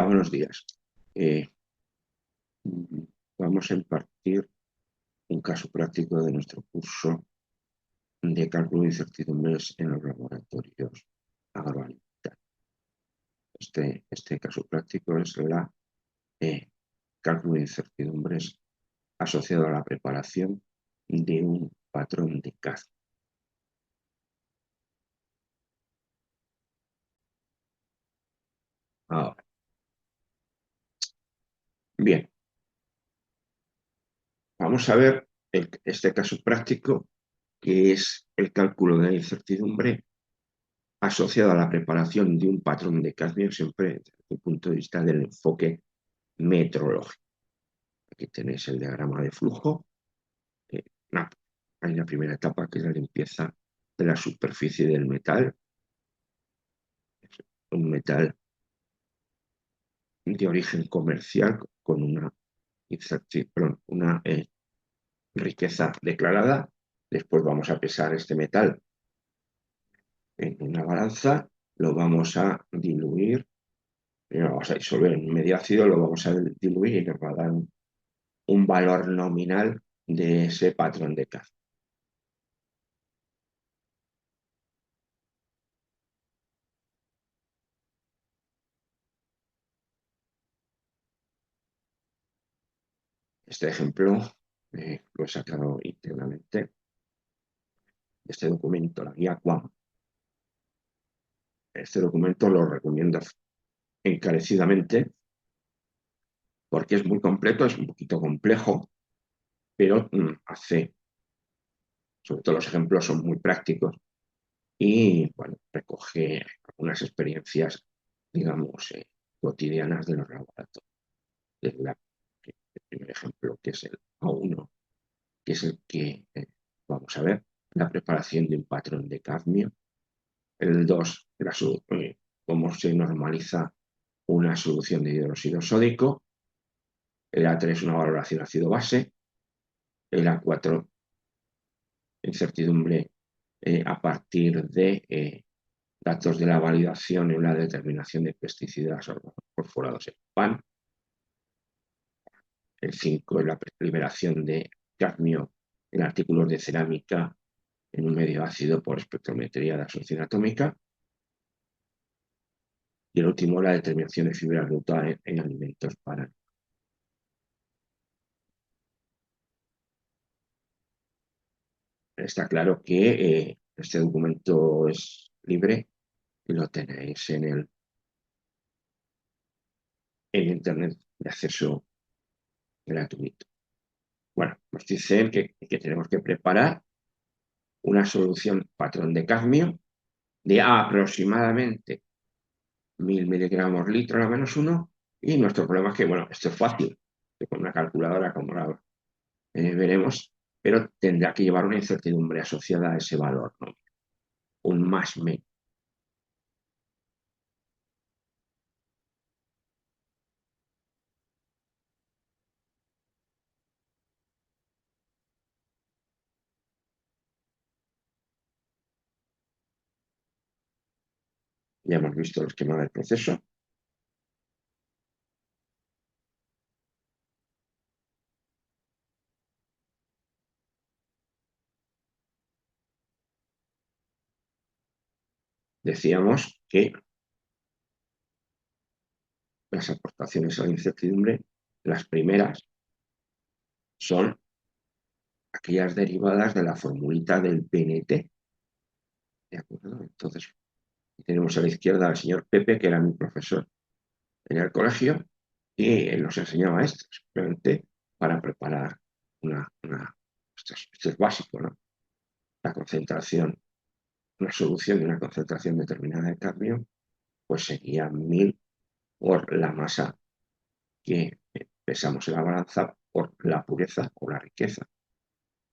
buenos días. Eh, Vamos a impartir un caso práctico de nuestro curso de cálculo de incertidumbres en los laboratorios agroalimentarios. Este caso práctico es la cálculo de incertidumbres asociado a la preparación de un patrón de caza. Ahora, bien, vamos a ver este caso práctico, que es el cálculo de la incertidumbre asociado a la preparación de un patrón de cadmio, siempre desde el punto de vista del enfoque metrológico. Aquí tenéis el diagrama de flujo. Eh, Hay la primera etapa, que es la limpieza de la superficie del metal. Es un metal de origen comercial con una riqueza declarada. Después vamos a pesar este metal en una balanza, lo vamos a diluir, lo vamos a disolver en un medio ácido, lo vamos a diluir y nos va a dar un valor nominal de ese patrón de caza. Este ejemplo lo he sacado íntegramente de este documento, la guía QAM. Este documento lo recomiendo encarecidamente porque es muy completo, es un poquito complejo, pero sobre todo los ejemplos son muy prácticos y, bueno, recoge algunas experiencias, digamos, cotidianas de los laboratorios. Desde el primer ejemplo, que es el A1, que es el que vamos a ver, la preparación de un patrón de cadmio. El 2, cómo se normaliza una solución de hidróxido sódico. El A3, una valoración ácido-base. El A4, incertidumbre a partir de datos de la validación en la determinación de pesticidas fosforados en pan. El 5 es la liberación de cadmio en artículos de cerámica en un medio ácido por espectrometría de absorción atómica. Y el último, la determinación de fibra ruta en alimentos para. Está claro que este documento es libre y lo tenéis en Internet de acceso gratuito. Bueno, nos dicen que tenemos que preparar una solución patrón de cadmio de aproximadamente 1000 miligramos litro a la -1, y nuestro problema es que, bueno, esto es fácil, que con una calculadora, como la veremos, pero tendrá que llevar una incertidumbre asociada a ese valor, ¿no? Un más menos. Ya hemos visto el esquema del proceso. Decíamos que las aportaciones a la incertidumbre, las primeras, son aquellas derivadas de la formulita del PNT. ¿De acuerdo? Entonces, tenemos a la izquierda al señor Pepe, que era mi profesor en el colegio, y él nos enseñaba esto, simplemente para preparar esto es básico, ¿no? La concentración, una solución de una concentración determinada de cadmio, pues sería 1000 por la masa que pesamos en la balanza por la pureza o la riqueza,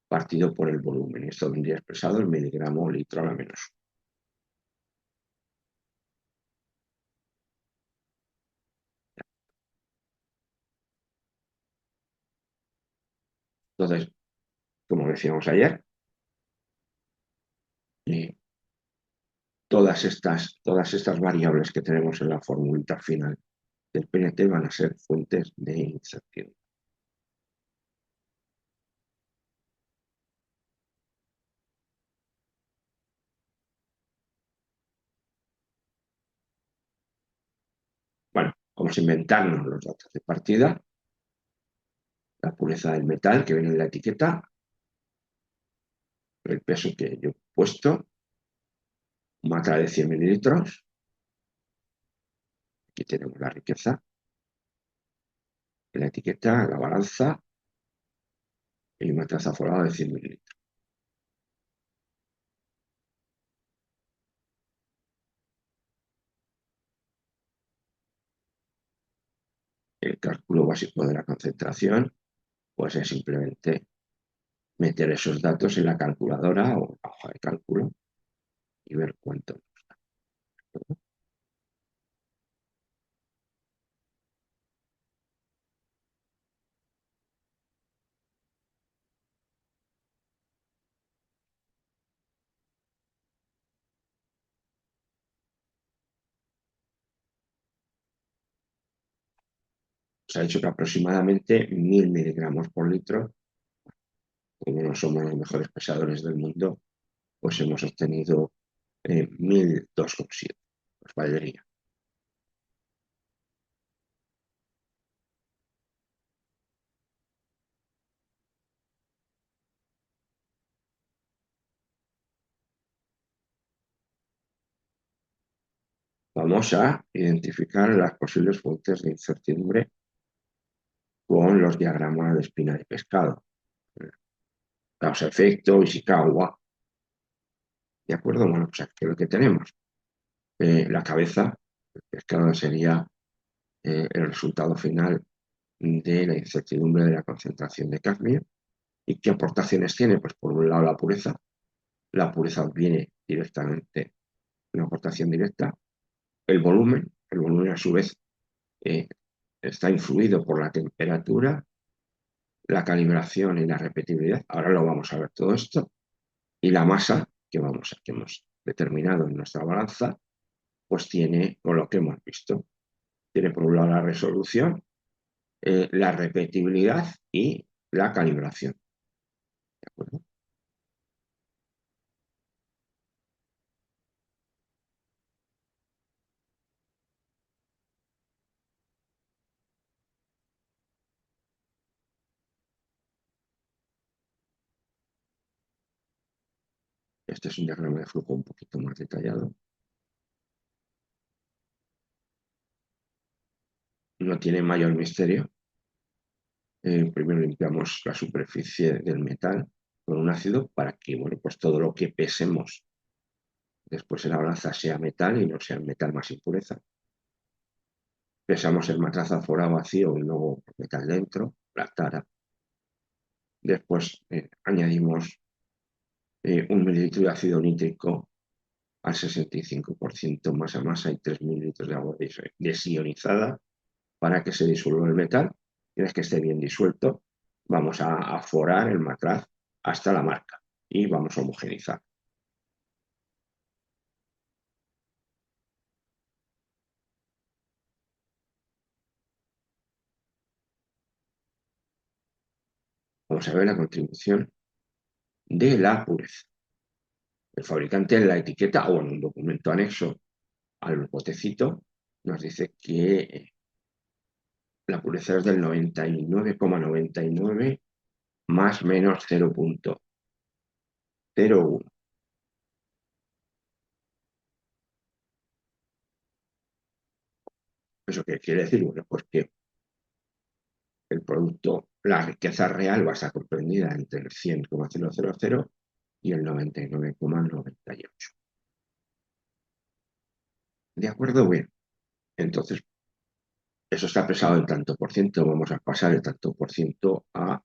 partido por el volumen. Esto vendría expresado en miligramo litro a la -1. Entonces, como decíamos ayer, eh, todas estas variables que tenemos en la formulita final del PNT van a ser fuentes de incertidumbre. Bueno, vamos a inventarnos los datos de partida, la pureza del metal que viene en la etiqueta, el peso que yo he puesto, matra de 100 mililitros, aquí tenemos la riqueza, la etiqueta, la balanza y una taza forada de 100 mililitros. El cálculo básico de la concentración, pues es simplemente meter esos datos en la calculadora o la hoja de cálculo y ver cuánto. Se ha dicho que aproximadamente 1000 miligramos por litro, como no somos los mejores pesadores del mundo, pues hemos obtenido 1002,7. Pues valdría. Vamos a identificar las posibles fuentes de incertidumbre con los diagramas de espina de pescado. Causa-efecto, Ishikawa. ¿De acuerdo? Bueno, pues aquí lo que tenemos. La cabeza, el pescado sería el resultado final de la incertidumbre de la concentración de cadmio. ¿Y qué aportaciones tiene? Pues por un lado la pureza. La pureza viene directamente, una aportación directa. El volumen a su vez eh, está influido por la temperatura, la calibración y la repetibilidad. Ahora lo vamos a ver todo esto. Y la masa que hemos determinado en nuestra balanza, pues tiene, con lo que hemos visto, tiene por un lado la resolución, la repetibilidad y la calibración. ¿De acuerdo? Este es un diagrama de flujo un poquito más detallado. No tiene mayor misterio. Primero limpiamos la superficie del metal con un ácido para que, bueno, pues todo lo que pesemos después en la balanza sea metal y no sea el metal más impureza. Pesamos el matrazo afuera vacío y luego metal dentro, la tara. Después añadimos 1 mililitro de ácido nítrico al 65% masa a masa y 3 mililitros de agua desionizada para que se disuelva el metal. Y una vez que esté bien disuelto, vamos a aforar el matraz hasta la marca y vamos a homogenizar. Vamos a ver la contribución de la pureza. El fabricante en la etiqueta o en un documento anexo al botecito nos dice que la pureza es del 99,99 más menos 0,01. ¿Eso qué quiere decir? Bueno, pues que el producto, la riqueza real va a estar comprendida entre el 100,000 y el 99,98. ¿De acuerdo? Bien. Entonces, eso está pesado en tanto por ciento. Vamos a pasar el tanto por ciento a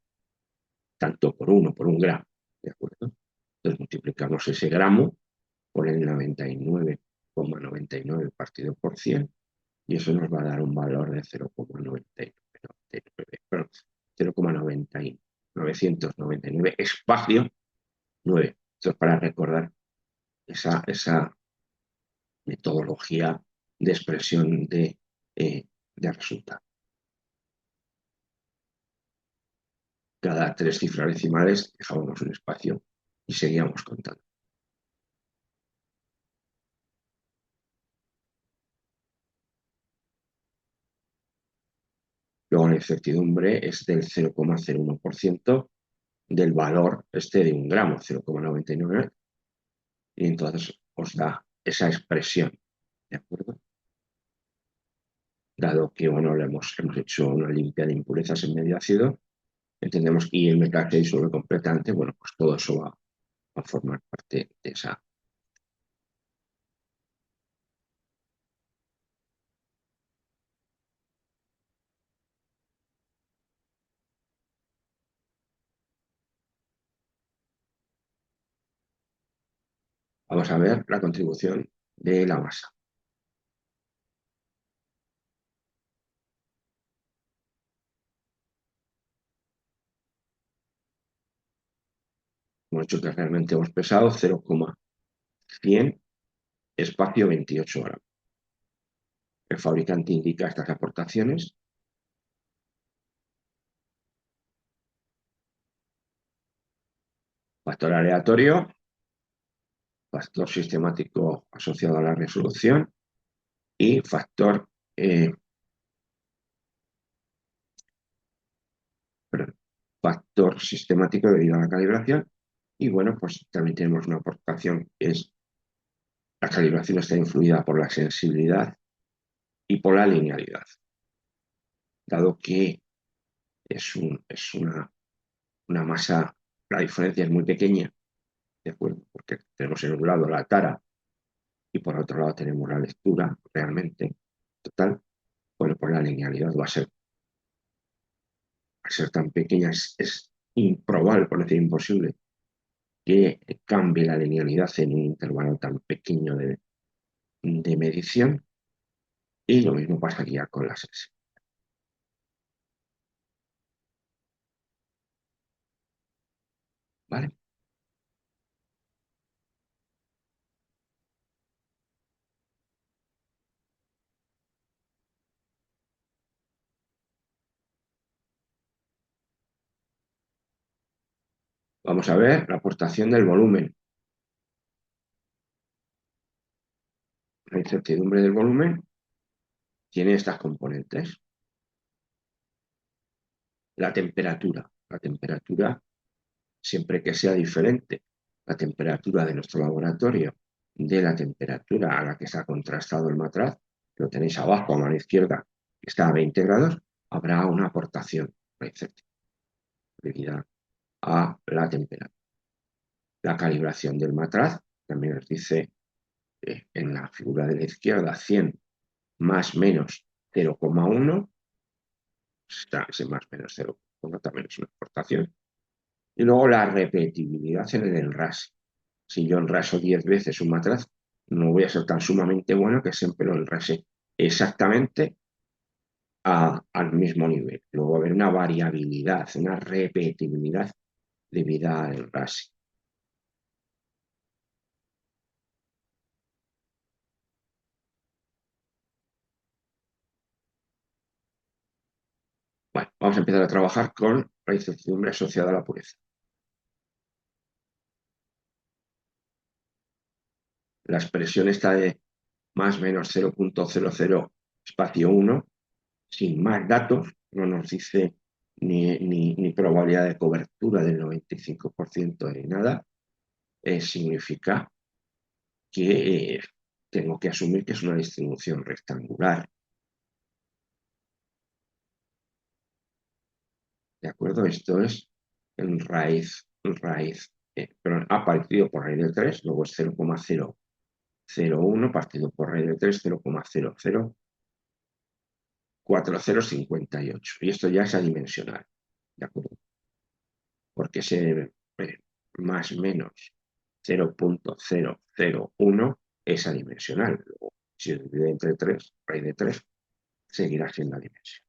tanto por un gramo. ¿De acuerdo? Entonces multiplicamos ese gramo por el 99,99 partido por 100 y eso nos va a dar un valor de 0,99, perdón, 0,999 espacio 9. Esto es para recordar esa metodología de expresión de de resultado. Cada 3 cifras decimales dejábamos un espacio y seguíamos contando. Luego la incertidumbre es del 0,01% del valor de 1 gramo, 0,99, y entonces os da esa expresión, ¿de acuerdo? Dado que, bueno, hemos hecho una limpia de impurezas en medio ácido, entendemos, y el metal se disuelve completamente, bueno, pues todo eso va a formar parte de esa. Vamos a ver la contribución de la masa. Hemos hecho que realmente hemos pesado 0,100 espacio 28 gramos. El fabricante indica estas aportaciones. Factor aleatorio, factor sistemático asociado a la resolución y factor sistemático debido a la calibración. Y bueno, pues también tenemos una aportación que es la calibración está influida por la sensibilidad y por la linealidad, dado que es una masa, la diferencia es muy pequeña, ¿de acuerdo? Porque tenemos en un lado la tara y por otro lado tenemos la lectura realmente total. Bueno, pues la linealidad va a ser tan pequeña, es improbable, por no decir imposible, que cambie la linealidad en un intervalo tan pequeño de medición, y lo mismo pasaría con las S. ¿Vale? Vamos a ver la aportación del volumen. La incertidumbre del volumen tiene estas componentes. La temperatura. La temperatura, siempre que sea diferente, la temperatura de nuestro laboratorio de la temperatura a la que se ha contrastado el matraz, lo tenéis abajo a mano izquierda, que está a 20 grados, habrá una aportación, la incertidumbre, debida a la temperatura. La calibración del matraz también nos dice en la figura de la izquierda 100 más menos 0,1, ese más menos 0,1 también es una aportación. Y luego la repetibilidad en el enrase. Si yo enraso 10 veces un matraz, no voy a ser tan sumamente bueno que siempre lo enrase exactamente al mismo nivel. Luego va a haber una variabilidad, una repetibilidad debida al enrase. Bueno, vamos a empezar a trabajar con la incertidumbre asociada a la pureza. La expresión está de más o menos 0,00 espacio 1, sin más datos, no nos dice ni probabilidad de cobertura del 95% ni nada, significa que tengo que asumir que es una distribución rectangular. ¿De acuerdo? Esto es en raíz, pero ha partido por raíz de 3, luego es 0,001 partido por raíz de 3, 0,004058. Y esto ya es adimensional, ¿de acuerdo? Porque más o menos 0,001 es adimensional. Luego, si se divide entre 3, raíz de 3, seguirá siendo adimensional.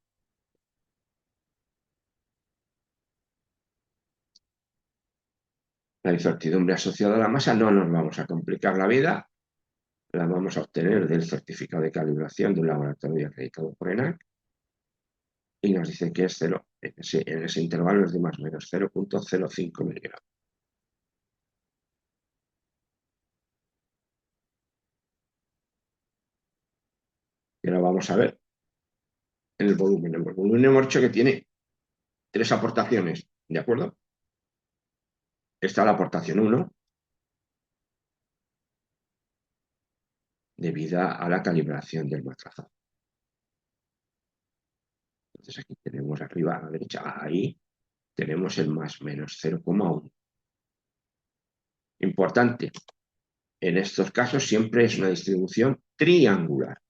La incertidumbre asociada a la masa no nos vamos a complicar la vida, la vamos a obtener del certificado de calibración de un laboratorio acreditado por ENAC. y nos dice que es 0, en ese intervalo es de más o menos 0,05 miligramos. Y ahora vamos a ver en el volumen. El volumen hemos dicho que tiene tres aportaciones, ¿de acuerdo? Está la aportación 1, debida a la calibración del matrazo. Entonces aquí tenemos arriba a la derecha, ahí tenemos el más menos 0,1. Importante, en estos casos siempre es una distribución triangular.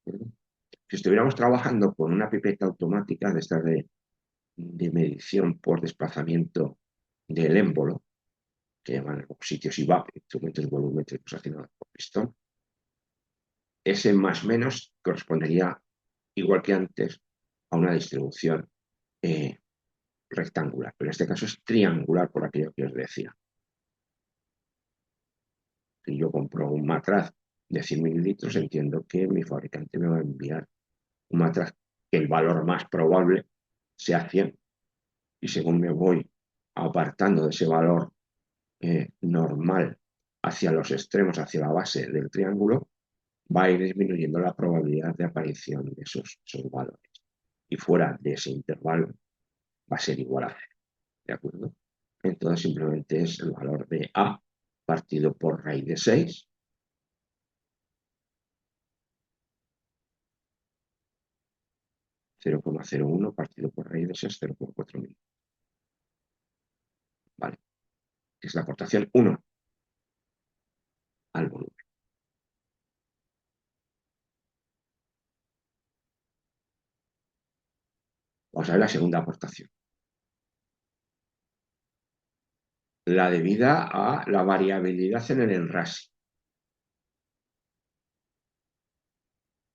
Si estuviéramos trabajando con una pipeta automática de estas de medición por desplazamiento del émbolo, que llaman sitios IVAP, instrumentos volumétricos accionados por pistón, ese más menos correspondería, igual que antes, a una distribución rectangular, pero en este caso es triangular por aquello que os decía. Si yo compro un matraz de 100 mililitros, entiendo que mi fabricante me va a enviar un matraz que el valor más probable sea 100. Y según me voy apartando de ese valor normal hacia los extremos, hacia la base del triángulo, va a ir disminuyendo la probabilidad de aparición de esos valores. Y fuera de ese intervalo va a ser igual a 0, ¿de acuerdo? Entonces simplemente es el valor de A partido por raíz de 6, 0,01 partido por raíz de 6, 0,4 mil. ¿Vale? Es la aportación 1 al volumen. Vamos a ver la segunda aportación. La debida a la variabilidad en el enrase.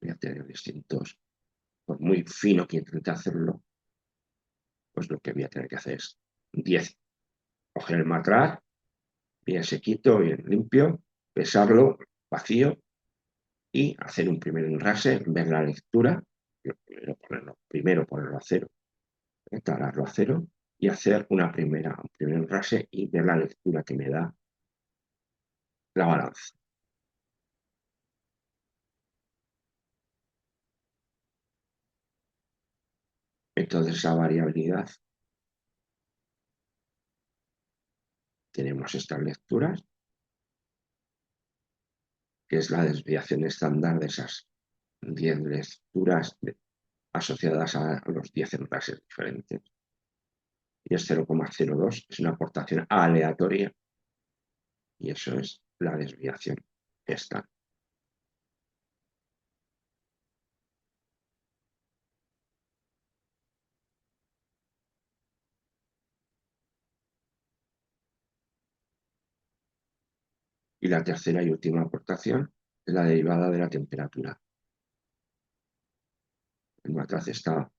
Voy a tener distintos, por muy fino que intente hacerlo, pues lo que voy a tener que hacer es 10. Coger el matraz, bien sequito, bien limpio, pesarlo vacío y hacer un primer enrase, ver la lectura, primero ponerlo a cero, talarlo a cero y hacer un primer enrase y ver la lectura que me da la balanza. Entonces esa variabilidad, tenemos estas lecturas, que es la desviación estándar de esas 10 lecturas asociadas a los 10 enrases diferentes. Y es 0,02, es una aportación aleatoria y eso es la desviación estándar. Y la tercera y última aportación es la derivada de la temperatura. El matraz está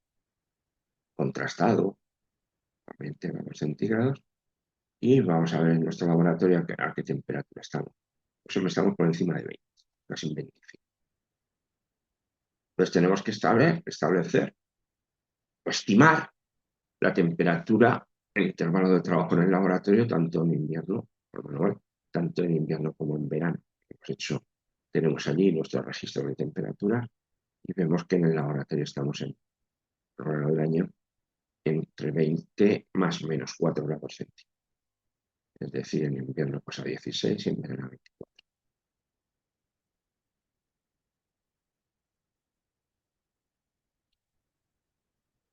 contrastado a 20 grados centígrados y vamos a ver en nuestro laboratorio a qué temperatura estamos. Pues estamos por encima de 20, casi en 25. Entonces tenemos que establecer o estimar la temperatura, el intervalo de trabajo en el laboratorio, tanto en invierno, por manual, tanto en invierno como en verano. Tenemos allí nuestro registro de temperatura y vemos que en el laboratorio estamos en a lo largo del año entre 20 más o menos 4 grados centígrados. Es decir, en invierno pues a 16 y en verano a 24.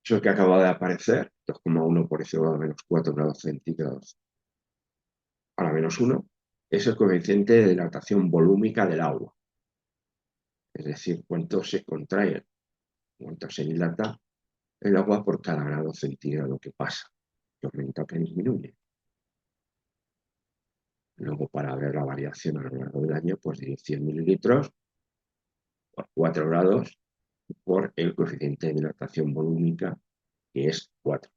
Eso que acaba de aparecer, 2,1 por encima de menos 4 grados centígrados a la menos 1, es el coeficiente de dilatación volúmica del agua. Es decir, cuánto se contrae, cuánto se dilata el agua por cada grado centígrado que pasa, que aumenta o que disminuye. Luego, para ver la variación a lo largo del año, pues de 100 mililitros por 4 grados por el coeficiente de dilatación volúmica, que es 4.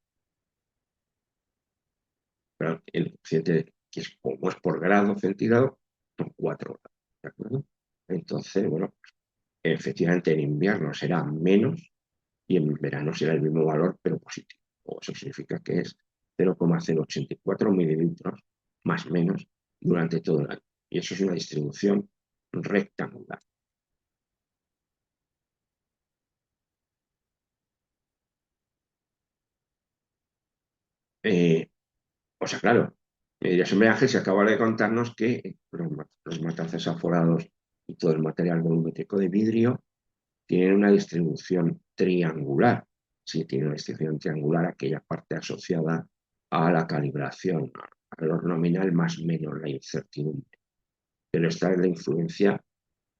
Pero el coeficiente, que es como es por grado centígrado, son 4 grados. ¿De acuerdo? Entonces, bueno, efectivamente en invierno será menos y en verano será el mismo valor, pero positivo. O eso significa que es 0,084 mililitros más o menos durante todo el año. Y eso es una distribución rectangular. Eh, o sea, claro, Medidas Ángel se acaba de contarnos que los matraces aforados y todo el material volumétrico de vidrio tienen una distribución triangular. Sí, tiene una distribución triangular aquella parte asociada a la calibración, al valor nominal más menos la incertidumbre. Pero esta es la influencia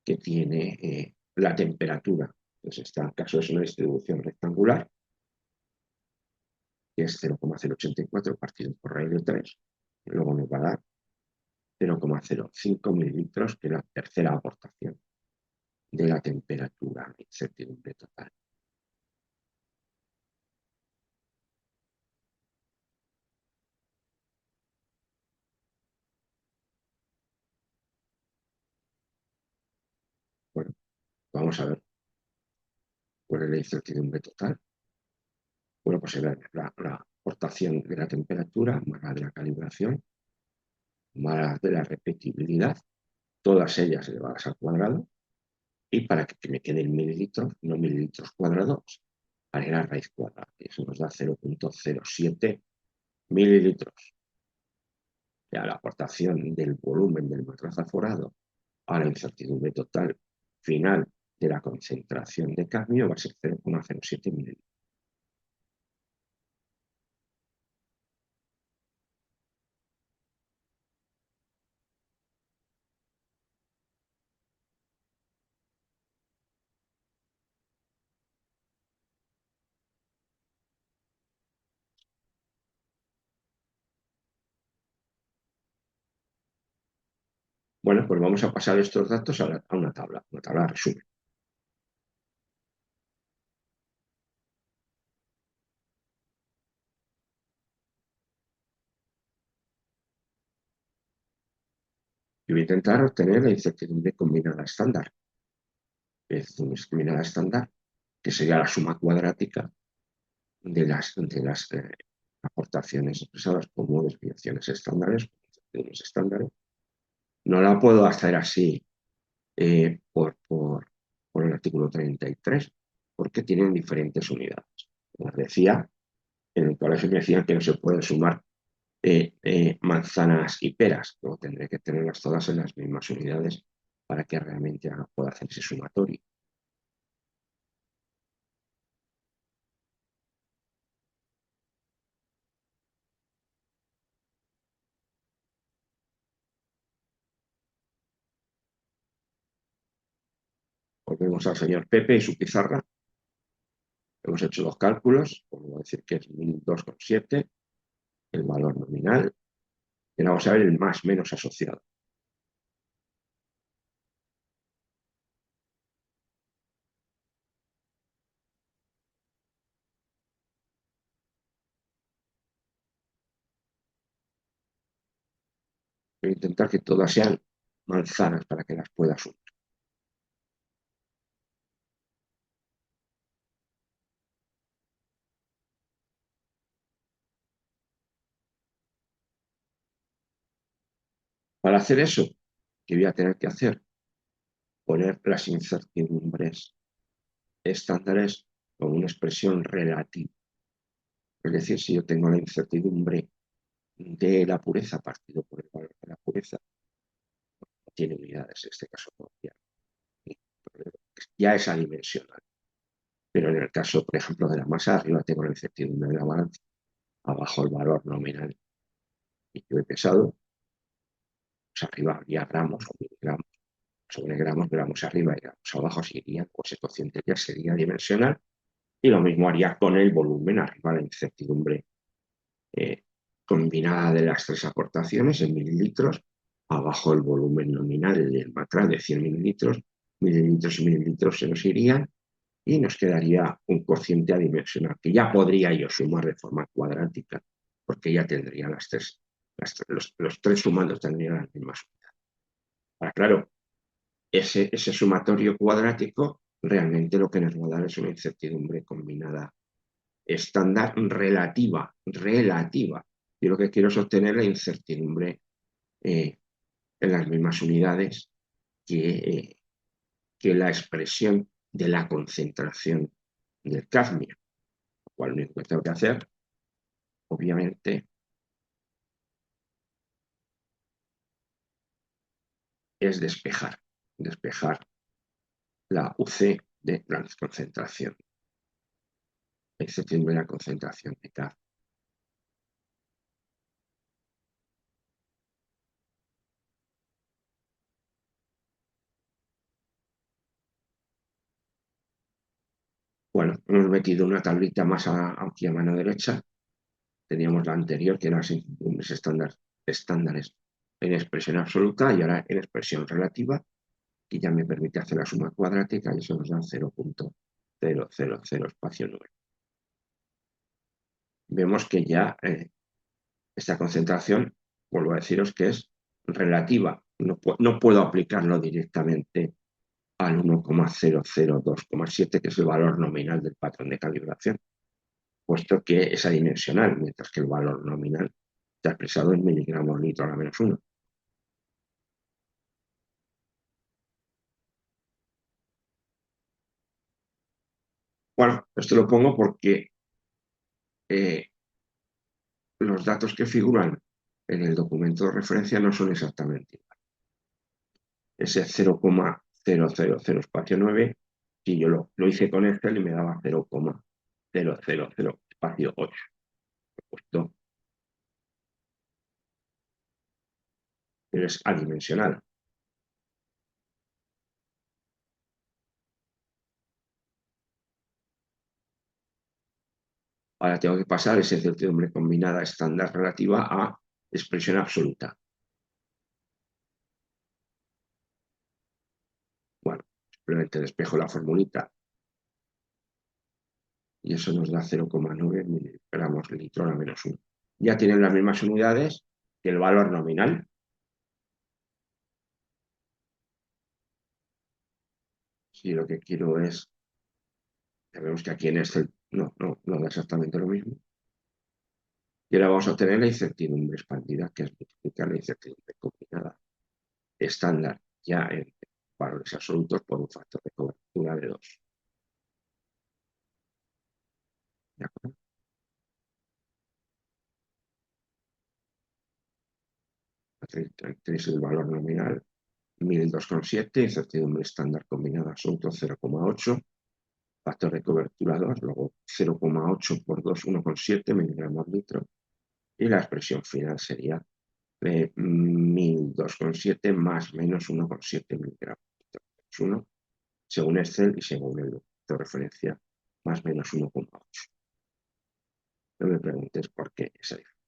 que tiene la temperatura. Entonces, este caso es una distribución rectangular, que es 0,084 partido por raíz de 3. Luego nos va a dar 0,05 mililitros, que es la tercera aportación de la temperatura, incertidumbre total. Bueno, vamos a ver cuál es la incertidumbre total. Bueno, pues será la aportación de la temperatura más la de la calibración más la de la repetibilidad, todas ellas elevadas al cuadrado, y para que me queden mililitros, no mililitros cuadrados, haré la raíz cuadrada, y eso nos da 0,07 mililitros. Ya la aportación del volumen del matraz aforado a la incertidumbre total final de la concentración de cadmio va a ser 0,07 mililitros. Bueno, pues vamos a pasar estos datos a una tabla de resumen. Y voy a intentar obtener la incertidumbre combinada estándar. Es una combinada estándar, que sería la suma cuadrática de las aportaciones expresadas como desviaciones estándares. No la puedo hacer así por el artículo 33, porque tienen diferentes unidades. Como decía, en el colegio me decían que no se pueden sumar manzanas y peras, luego tendré que tenerlas todas en las mismas unidades para que realmente pueda hacer ese sumatorio. Volvemos al señor Pepe y su pizarra. Hemos hecho los cálculos, vamos a decir que es 1002,7 el valor nominal, y ahora vamos a ver el más menos asociado. Voy a intentar que todas sean manzanas para que las pueda sumar. Para hacer eso, ¿qué voy a tener que hacer? Poner las incertidumbres estándares con una expresión relativa. Es decir, si yo tengo la incertidumbre de la pureza partido por el valor de la pureza, no tiene unidades, en este caso todavía. Ya es adimensional. Pero en el caso, por ejemplo, de la masa, arriba tengo la incertidumbre de la balanza, abajo el valor nominal y yo he pesado, pues arriba habría gramos o miligramos, sobre gramos, gramos arriba y gramos abajo, seguiría, pues el cociente ya sería dimensional, y lo mismo haría con el volumen, arriba la incertidumbre eh, combinada de las tres aportaciones en mililitros, abajo el volumen nominal del matraz de 100 mililitros, mililitros y mililitros se nos irían, y nos quedaría un cociente adimensional que ya podría yo sumar de forma cuadrática, porque ya tendría los tres sumandos tendrían las mismas unidades. Ahora, claro, ese sumatorio cuadrático realmente lo que nos va a dar es una incertidumbre combinada estándar relativa. Yo lo que quiero es obtener la incertidumbre en las mismas unidades que, que la expresión de la concentración del cadmio, lo cual lo único que tengo que hacer, obviamente, es despejar la UC de la concentración, la incertidumbre de la concentración de cadmio. Bueno, hemos metido una tablita más aquí a mano derecha. Teníamos la anterior, que eran las incertidumbres estándares en expresión absoluta y ahora en expresión relativa, que ya me permite hacer la suma cuadrática y eso nos da 0,000 espacio 9. Vemos que ya esta concentración, vuelvo a deciros que es relativa. No puedo aplicarlo directamente al 1,002,7, que es el valor nominal del patrón de calibración, puesto que es adimensional, mientras que el valor nominal está expresado en miligramos litro a la menos 1. Bueno, esto lo pongo porque eh, los datos que figuran en el documento de referencia no son exactamente igual. Ese 0,000 espacio 9, si yo lo hice con Excel y me daba 0,000 espacio 8. Puesto, pero es adimensional. Ahora tengo que pasar esa incertidumbre combinada estándar relativa a expresión absoluta. Bueno, simplemente despejo la formulita y eso nos da 0,9 miligramos litro a la menos 1. Ya tienen las mismas unidades que el valor nominal. Si lo que quiero es, ya vemos que aquí en este no da exactamente lo mismo. Y ahora vamos a tener la incertidumbre expandida, que es multiplicar la incertidumbre combinada estándar ya en valores absolutos por un factor de cobertura de 2. ¿De acuerdo? Tenéis el valor nominal 1002,7, incertidumbre estándar combinada absoluto 0,8, factor de cobertura 2, luego 0,8 por 2, 1,7 miligramos litro, y la expresión final sería de 1002,7 más menos 1,7 miligramos litro. 1, según Excel y según el de referencia, más menos 1,8. No me preguntes por qué esa diferencia.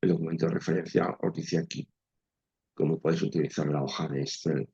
El documento de referencia os dice aquí cómo podéis utilizar la hoja de Excel